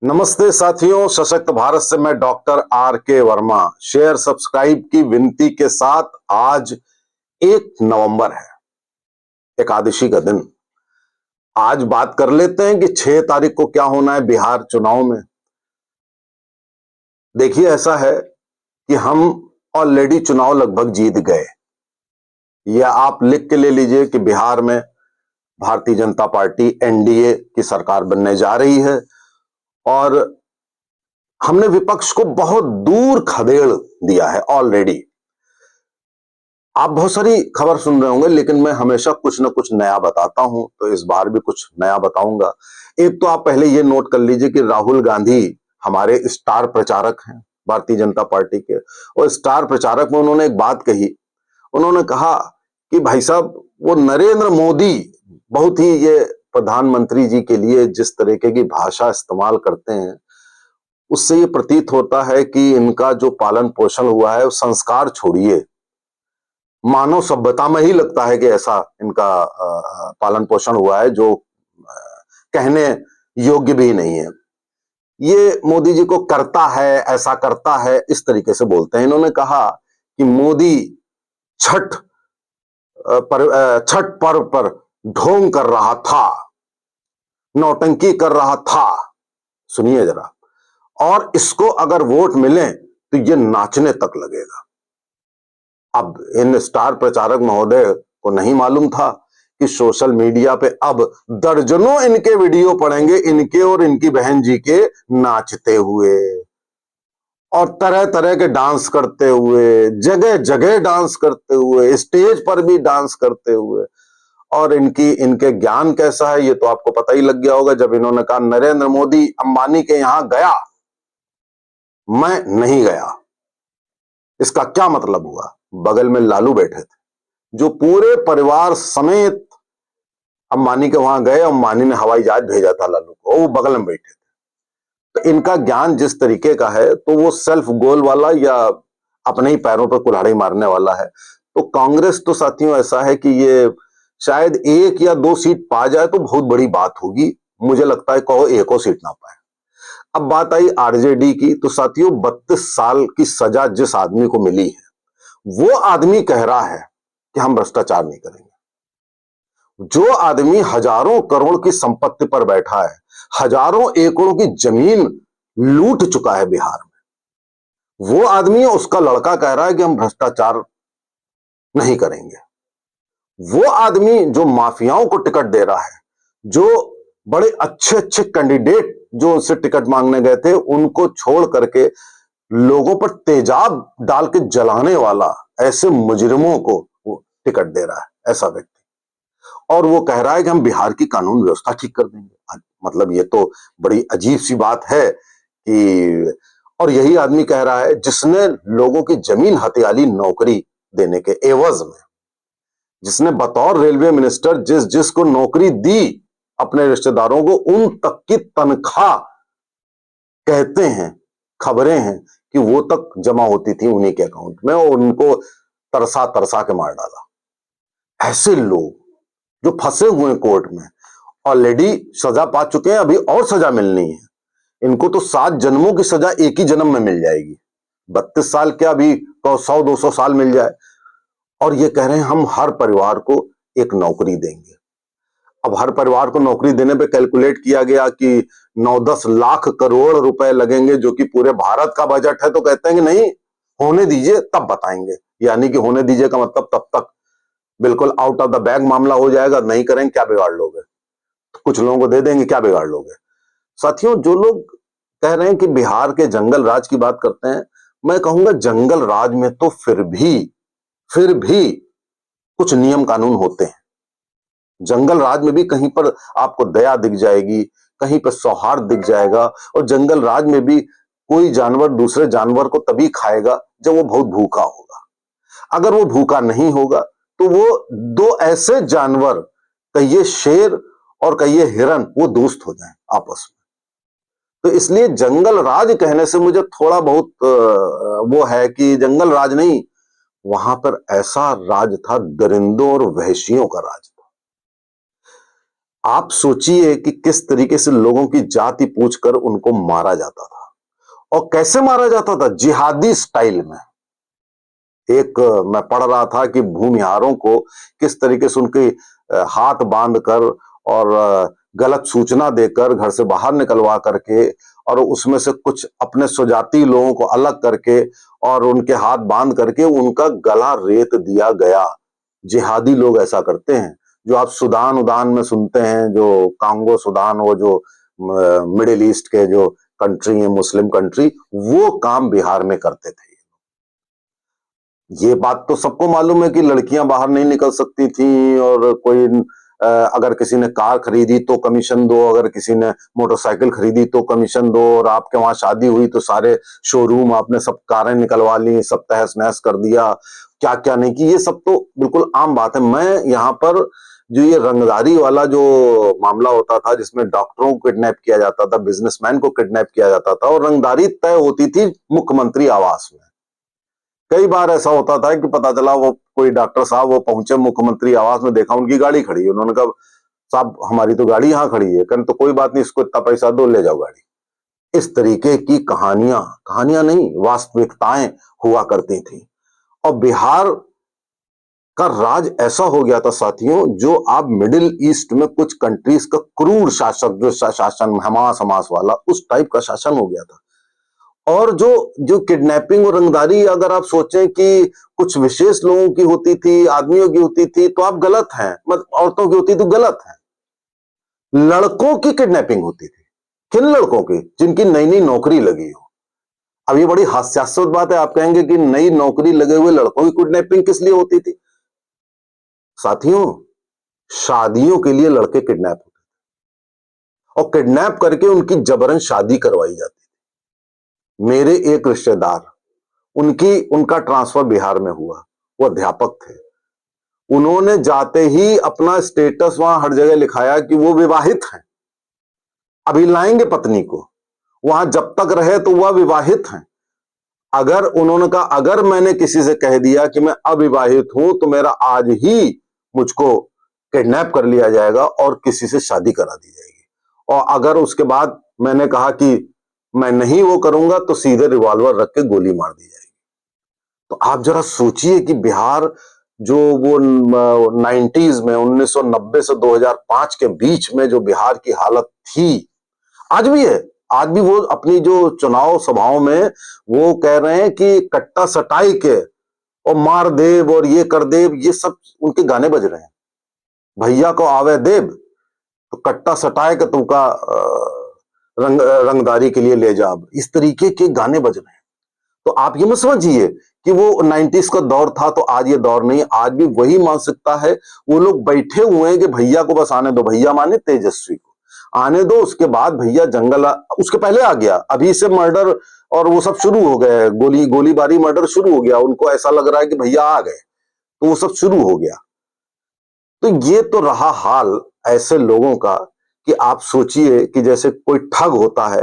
नमस्ते साथियों, सशक्त भारत से मैं डॉक्टर आर के वर्मा। शेयर सब्सक्राइब की विनती के साथ आज 1 नवंबर है, एकादशी का दिन। आज बात कर लेते हैं कि 6 तारीख को क्या होना है बिहार चुनाव में। देखिए, ऐसा है कि हम ऑलरेडी चुनाव लगभग जीत गए। यह आप लिख के ले लीजिए कि बिहार में भारतीय जनता पार्टी एनडीए की सरकार बनने जा रही है और हमने विपक्ष को बहुत दूर खदेड़ दिया है ऑलरेडी। आप बहुत सारी खबर सुन रहे होंगे, लेकिन मैं हमेशा कुछ ना कुछ नया बताता हूं, तो इस बार भी कुछ नया बताऊंगा। एक तो आप पहले ये नोट कर लीजिए कि राहुल गांधी हमारे स्टार प्रचारक हैं भारतीय जनता पार्टी के, और स्टार प्रचारक में उन्होंने एक बात कही। उन्होंने कहा कि भाई साहब, वो नरेंद्र मोदी बहुत ही ये प्रधानमंत्री जी के लिए जिस तरीके की भाषा इस्तेमाल करते हैं, उससे ये प्रतीत होता है कि इनका जो पालन पोषण हुआ है वो संस्कार छोड़िए, मानव सभ्यता में ही लगता है कि ऐसा इनका पालन पोषण हुआ है, जो कहने योग्य भी नहीं है। ये मोदी जी को करता है, ऐसा करता है, इस तरीके से बोलते हैं। इन्होंने कहा कि मोदी छठ पर्व पर ढोंग कर रहा था, नौटंकी कर रहा था। सुनिए जरा, और इसको अगर वोट मिले तो ये नाचने तक लगेगा। अब इन स्टार प्रचारक महोदय को नहीं मालूम था कि सोशल मीडिया पे अब दर्जनों इनके वीडियो पड़ेंगे, इनके और इनकी बहन जी के नाचते हुए और तरह तरह के डांस करते हुए, जगह जगह डांस करते हुए, स्टेज पर भी डांस करते हुए। और इनके ज्ञान कैसा है ये तो आपको पता ही लग गया होगा, जब इन्होंने कहा नरेंद्र मोदी अंबानी के यहां गया, मैं नहीं गया। इसका क्या मतलब हुआ? बगल में लालू बैठे थे, जो पूरे परिवार समेत अंबानी के वहां गए। अंबानी ने हवाई जहाज भेजा था लालू को, वो बगल में बैठे थे। तो इनका ज्ञान जिस तरीके का है, तो वो सेल्फ गोल वाला या अपने ही पैरों पर कुल्हाड़ी मारने वाला है। तो कांग्रेस तो साथियों ऐसा है कि ये शायद 1 या 2 सीट पा जाए तो बहुत बड़ी बात होगी। मुझे लगता है कहो 1 सीट ना पाए। अब बात आई आरजेडी की, तो साथियों 32 साल की सजा जिस आदमी को मिली है, वो आदमी कह रहा है कि हम भ्रष्टाचार नहीं करेंगे। जो आदमी हजारों करोड़ की संपत्ति पर बैठा है, हजारों एकड़ों की जमीन लूट चुका है बिहार में, वो आदमी, उसका लड़का कह रहा है कि हम भ्रष्टाचार नहीं करेंगे। वो आदमी जो माफियाओं को टिकट दे रहा है, जो बड़े अच्छे अच्छे कैंडिडेट जो उनसे टिकट मांगने गए थे उनको छोड़ करके लोगों पर तेजाब डाल के जलाने वाला, ऐसे मुजरिमों को वो टिकट दे रहा है, ऐसा व्यक्ति। और वो कह रहा है कि हम बिहार की कानून व्यवस्था ठीक कर देंगे। मतलब ये तो बड़ी अजीब सी बात है कि, और यही आदमी कह रहा है जिसने लोगों की जमीन हथियाली नौकरी देने के एवज में, जिसने बतौर रेलवे मिनिस्टर जिस जिसको नौकरी दी अपने रिश्तेदारों को, उन तक की तनख्वाह कहते हैं, खबरें हैं कि वो तक जमा होती थी उन्हीं के अकाउंट में, और उनको तरसा तरसा के मार डाला। ऐसे लोग जो फंसे हुए हैं कोर्ट में, ऑलरेडी सजा पा चुके हैं, अभी और सजा मिलनी है। इनको तो 7 जन्मों की सजा एक ही जन्म में मिल जाएगी। 32 साल क्या, अभी 100-200 साल मिल जाए। और ये कह रहे हैं हम हर परिवार को एक नौकरी देंगे। अब हर परिवार को नौकरी देने पे कैलकुलेट किया गया कि 9-10 लाख करोड़ रुपए लगेंगे, जो कि पूरे भारत का बजट है। तो कहते हैं कि नहीं, होने दीजिए तब बताएंगे। यानी कि होने दीजिए का मतलब तब तक बिल्कुल आउट ऑफ द बैग मामला हो जाएगा, नहीं करेंगे क्या बिगाड़ लोगे, तो कुछ लोगों को दे देंगे, क्या बिगाड़ लोगे। साथियों, जो लोग कह रहे हैं कि बिहार के जंगल राज की बात करते हैं, मैं कहूंगा जंगल राज में तो फिर भी कुछ नियम कानून होते हैं। जंगल राज में भी कहीं पर आपको दया दिख जाएगी, कहीं पर सौहार्द दिख जाएगा। और जंगल राज में भी कोई जानवर दूसरे जानवर को तभी खाएगा जब वो बहुत भूखा होगा। अगर वो भूखा नहीं होगा तो वो 2 ऐसे जानवर, कहिए शेर और कहिए हिरन, वो दोस्त हो जाएं आपस में। तो इसलिए जंगल राज कहने से मुझे थोड़ा बहुत वो है कि जंगल राज नहीं, वहां पर ऐसा राज था, दरिंदों और वहशियों का राज था। आप सोचिए कि किस तरीके से लोगों की जाति पूछकर उनको मारा जाता था, और कैसे मारा जाता था, जिहादी स्टाइल में। मैं पढ़ रहा था कि भूमिहारों को किस तरीके से उनके हाथ बांध कर और गलत सूचना देकर घर से बाहर निकलवा करके, और उसमें से कुछ अपने स्वजाति लोगों को अलग करके और उनके हाथ बांध करके उनका गला रेत दिया गया। जिहादी लोग ऐसा करते हैं। जो आप सूडान उदान में सुनते हैं, जो कांगो सूडान, वो जो मिडिल ईस्ट के जो कंट्री है, मुस्लिम कंट्री, वो काम बिहार में करते थे। ये बात तो सबको मालूम है कि लड़कियां बाहर नहीं निकल सकती थी, और कोई अगर किसी ने कार खरीदी तो कमीशन दो, अगर किसी ने मोटरसाइकिल खरीदी तो कमीशन दो, और आपके वहां शादी हुई तो सारे शोरूम आपने सब कारें निकलवा ली, सब तहस नहस कर दिया, क्या क्या नहीं की। ये सब तो बिल्कुल आम बात है। मैं यहाँ पर जो ये रंगदारी वाला जो मामला होता था, जिसमें डॉक्टरों को किडनैप किया जाता था, बिजनेसमैन को किडनैप किया जाता था, और रंगदारी तय होती थी मुख्यमंत्री आवास में। कई बार ऐसा होता था कि पता चला वो कोई डॉक्टर साहब वो पहुंचे मुख्यमंत्री आवास में, देखा उनकी गाड़ी खड़ी है, उन्होंने कहा साहब हमारी तो गाड़ी यहाँ खड़ी है, कहने तो कोई बात नहीं, इसको इतना पैसा दो, ले जाओ गाड़ी। इस तरीके की कहानियां कहानियां नहीं, वास्तविकताएं हुआ करती थी। और बिहार का राज ऐसा हो गया था साथियों, जो आप मिडिल ईस्ट में कुछ कंट्रीज का क्रूर शासक, जो शासन हमास हमास वाला, उस टाइप का शासन हो गया था। और जो जो किडनैपिंग और रंगदारी अगर आप सोचें कि कुछ विशेष लोगों की होती थी, आदमियों की होती थी, तो आप गलत हैं। मतलब औरतों की होती तो गलत है। लड़कों की किडनैपिंग होती थी। किन लड़कों की? जिनकी नई नई नौकरी लगी हो। अब ये बड़ी हास्यास्पद बात है, आप कहेंगे कि नई नौकरी लगे हुए लड़कों की किडनैपिंग किस लिए होती थी? साथियों, शादियों के लिए लड़के किडनैप होते और किडनैप करके उनकी जबरन शादी करवाई जाती। मेरे एक रिश्तेदार, उनका ट्रांसफर बिहार में हुआ, वो अध्यापक थे। उन्होंने जाते ही अपना स्टेटस वहां हर जगह लिखाया कि वो विवाहित हैं, अभी लाएंगे पत्नी को। वहां जब तक रहे तो वह विवाहित हैं। अगर उन्होंने कहा अगर मैंने किसी से कह दिया कि मैं अविवाहित हूं तो मेरा आज ही मुझको किडनैप कर लिया जाएगा और किसी से शादी करा दी जाएगी, और अगर उसके बाद मैंने कहा कि मैं नहीं वो करूंगा तो सीधे रिवॉल्वर रख के गोली मार दी जाएगी। तो आप जरा सोचिए कि बिहार जो वो 90s में 1990 से 2005 के बीच में जो बिहार की हालत थी, आज भी है। आज भी वो अपनी जो चुनाव सभाओं में वो कह रहे हैं कि कट्टा सटाई के और मार देव और ये कर देव, ये सब उनके गाने बज रहे हैं। भैया को आवे देव तो कट्टा सटाए के तुमका रंगदारी के लिए ले जा, इस तरीके के गाने बज रहे हैं। तो आप ये मत समझिए कि वो 90s का दौर था तो आज ये दौर नहीं। आज भी वही मानसिकता है। वो लोग बैठे हुए हैं कि भैया को बस आने दो, भैया माने तेजस्वी को आने दो, उसके बाद भैया जंगल उसके पहले आ गया। अभी से मर्डर और वो सब शुरू हो गए, गोलीबारी मर्डर शुरू हो गया। उनको ऐसा लग रहा है कि भैया आ गए तो वो सब शुरू हो गया। तो ये तो रहा हाल ऐसे लोगों का कि आप सोचिए कि जैसे कोई ठग होता है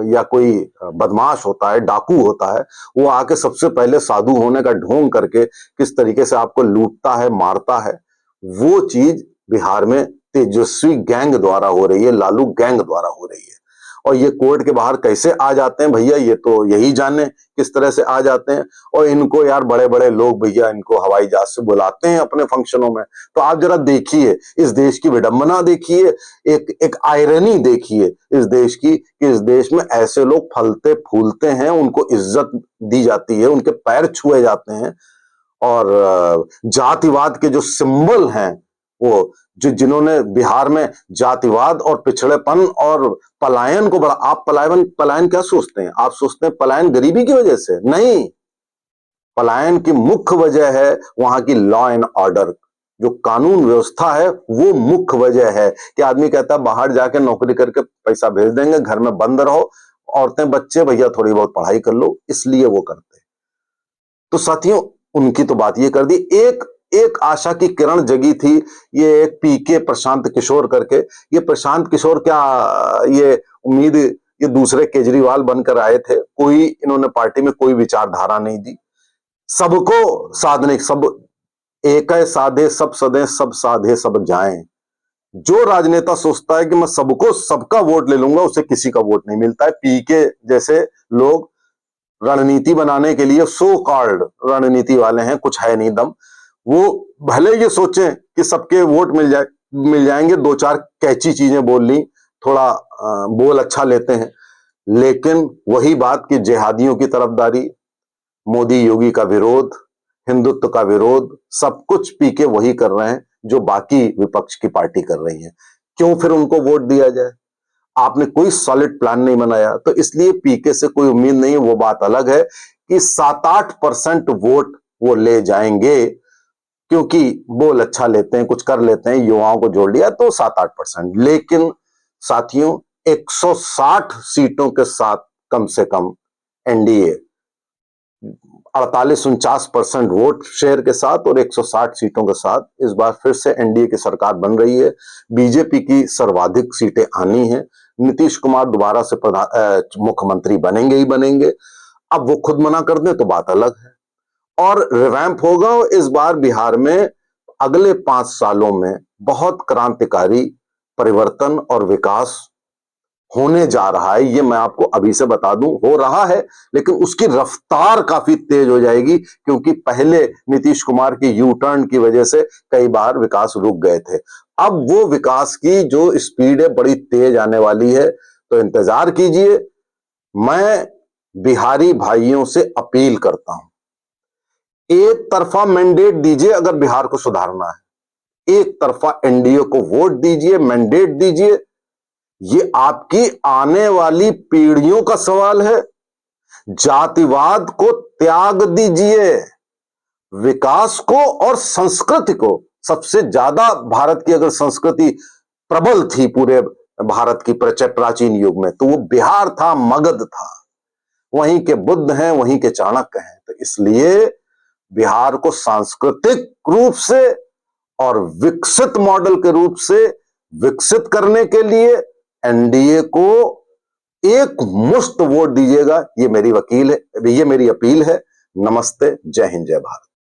या कोई बदमाश होता है, डाकू होता है, वो आके सबसे पहले साधु होने का ढोंग करके किस तरीके से आपको लूटता है, मारता है। वो चीज बिहार में तेजस्वी गैंग द्वारा हो रही है, लालू गैंग द्वारा हो रही है। और ये कोर्ट के बाहर कैसे आ जाते हैं भैया, ये तो यही जाने किस तरह से आ जाते हैं। और इनको यार बड़े बड़े लोग भैया इनको हवाई जहाज से बुलाते हैं अपने फंक्शनों में। तो आप जरा देखिए इस देश की विडंबना, देखिए एक आयरनी देखिए इस देश की, कि इस देश में ऐसे लोग फलते फूलते हैं, उनको इज्जत दी जाती है, उनके पैर छुए जाते हैं। और जातिवाद के जो सिंबल हैं, वो जिन्होंने बिहार में जातिवाद और पिछड़ेपन और पलायन को बड़ा, आप पलायन क्या सोचते हैं? आप सोचते हैं पलायन गरीबी की वजह से? नहीं, पलायन की मुख्य वजह है वहां की लॉ एंड ऑर्डर, जो कानून व्यवस्था है वो मुख्य वजह है कि आदमी कहता है बाहर जाके नौकरी करके पैसा भेज देंगे, घर में बंद रहो, औरतें बच्चे भैया थोड़ी बहुत पढ़ाई कर लो, इसलिए वो करते। तो साथियों, उनकी तो बात ये कर दी। एक एक आशा की किरण जगी थी, ये एक पीके प्रशांत किशोर करके। ये प्रशांत किशोर क्या, ये उम्मीद ये दूसरे केजरीवाल बनकर आए थे? कोई इन्होंने पार्टी में कोई विचारधारा नहीं दी। सबको साधने, सब एक साधे सब सदे, सब साधे सब जाएं। जो राजनेता सोचता है कि मैं सबको सबका वोट ले लूंगा, उसे किसी का वोट नहीं मिलता है। पीके जैसे लोग रणनीति बनाने के लिए सो कॉल्ड रणनीति वाले हैं, कुछ है नहीं दम। वो भले ये सोचें कि सबके वोट मिल जाएंगे, दो चार कैची चीजें बोल ली, थोड़ा बोल अच्छा लेते हैं, लेकिन वही बात कि जिहादियों की तरफदारी, मोदी योगी का विरोध, हिंदुत्व का विरोध, सब कुछ पीके वही कर रहे हैं जो बाकी विपक्ष की पार्टी कर रही है। क्यों फिर उनको वोट दिया जाए? आपने कोई सॉलिड प्लान नहीं बनाया, तो इसलिए पीके से कोई उम्मीद नहीं है। वो बात अलग है कि 7-8% वोट वो ले जाएंगे, क्योंकि बोल अच्छा लेते हैं, कुछ कर लेते हैं, युवाओं को जोड़ लिया तो 7-8%। लेकिन साथियों, 160 सीटों के साथ कम से कम एनडीए 48-49% वोट शेयर के साथ और 160 सीटों के साथ इस बार फिर से एनडीए की सरकार बन रही है। बीजेपी की सर्वाधिक सीटें आनी हैं। नीतीश कुमार दोबारा से मुख्यमंत्री बनेंगे ही बनेंगे। अब वो खुद मना कर दें तो बात अलग है। और रिवैम्प होगा इस बार बिहार में। अगले 5 सालों में बहुत क्रांतिकारी परिवर्तन और विकास होने जा रहा है। ये मैं आपको अभी से बता दूं, हो रहा है, लेकिन उसकी रफ्तार काफी तेज हो जाएगी, क्योंकि पहले नीतीश कुमार की यू टर्न की वजह से कई बार विकास रुक गए थे। अब वो विकास की जो स्पीड है बड़ी तेज आने वाली है, तो इंतजार कीजिए। मैं बिहारी भाइयों से अपील करता हूं, एक तरफा मैंडेट दीजिए अगर बिहार को सुधारना है, एक तरफा एनडीए को वोट दीजिए, मैंडेट दीजिए। ये आपकी आने वाली पीढ़ियों का सवाल है। जातिवाद को त्याग दीजिए, विकास को और संस्कृति को। सबसे ज्यादा भारत की अगर संस्कृति प्रबल थी पूरे भारत की प्राचीन युग में, तो वो बिहार था, मगध था। वहीं के बुद्ध हैं, वहीं के चाणक्य हैं। तो इसलिए बिहार को सांस्कृतिक रूप से और विकसित मॉडल के रूप से विकसित करने के लिए एनडीए को एक मुश्त वोट दीजिएगा। ये मेरी अपील है। नमस्ते, जय हिंद, जय भारत।